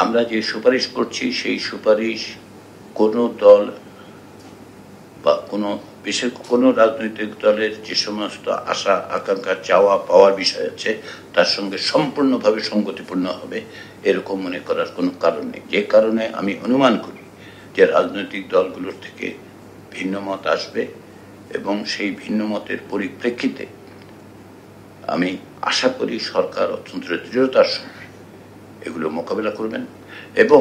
আমরা যে সুপারিশ করছি সেই সুপারিশ কোনো দল বা কোনো রাজনৈতিক দলের যে সমস্ত আশা আকাঙ্ক্ষা চাওয়া পাওয়ার বিষয় আছে তার সঙ্গে সম্পূর্ণভাবে সঙ্গতিপূর্ণ হবে এরকম মনে করার কোনো কারণ নেই। যে কারণে আমি অনুমান করি যে রাজনৈতিক দলগুলোর থেকে ভিন্ন মত আসবে এবং সেই ভিন্ন মতের পরিপ্রেক্ষিতে আমি আশা করি সরকার অত্যন্ত দৃঢ়তার সঙ্গে এগুলো মোকাবেলা করবেন এবং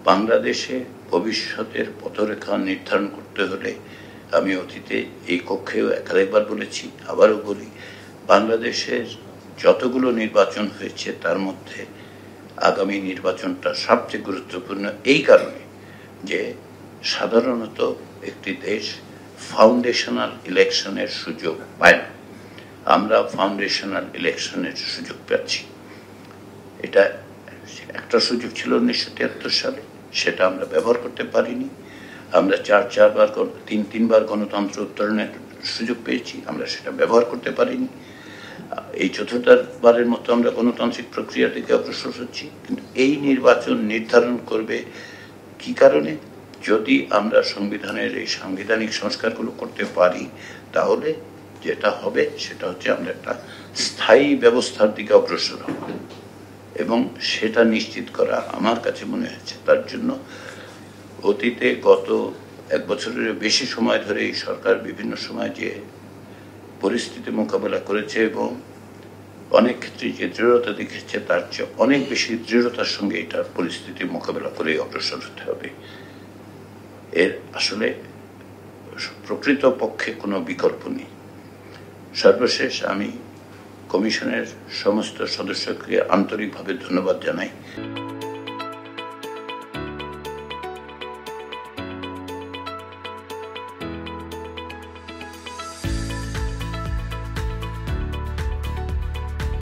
বাংলাদেশে ভবিষ্যতের পথরেখা নির্ধারণ করতে হলে আমি অতীতে এই কক্ষেও একাধিকবার বলেছি, আবারও বলি, বাংলাদেশের যতগুলো নির্বাচন হয়েছে তার মধ্যে আগামী নির্বাচনটা সবচেয়ে গুরুত্বপূর্ণ এই কারণে যে সাধারণত একটি দেশ ফাউন্ডেশনাল ইলেকশনের সুযোগ পায় না। আমরা ফাউন্ডেশনাল ইলেকশনের সুযোগ পাচ্ছি। এটা একটা সুযোগ ছিল 1973 সালে, সেটা আমরা ব্যবহার করতে পারিনি। আমরা তিনবার গণতন্ত্র উত্তরণের সুযোগ পেয়েছি, আমরা সেটা ব্যবহার করতে পারিনি। এই চতুর্থবারের মতো আমরা গণতান্ত্রিক প্রক্রিয়া থেকে অগ্রসর হচ্ছি। কিন্তু এই নির্বাচন নির্ধারণ করবে কি কারণে? যদি আমরা সংবিধানের এই সাংবিধানিক সংস্কারগুলো করতে পারি তাহলে যেটা হবে সেটা হচ্ছে আমরা একটা স্থায়ী ব্যবস্থার দিকে অগ্রসর হব এবং সেটা নিশ্চিত করা আমার কাছে মনে হয়েছে। তার জন্য অতীতে গত এক বছরের বেশি সময় ধরে এই সরকার বিভিন্ন সময় যে পরিস্থিতি মোকাবেলা করেছে এবং অনেক ক্ষেত্রে যে দৃঢ়তা দেখেছে তার চেয়ে অনেক বেশি দৃঢ়তার সঙ্গে এটার পরিস্থিতি মোকাবেলা করে অগ্রসর হতে হবে। এর আসলে প্রকৃত পক্ষে কোনো বিকল্প নেই। সর্বশেষ আমি কমিশনের সমস্ত সদস্যকে আন্তরিকভাবে ধন্যবাদ জানাই।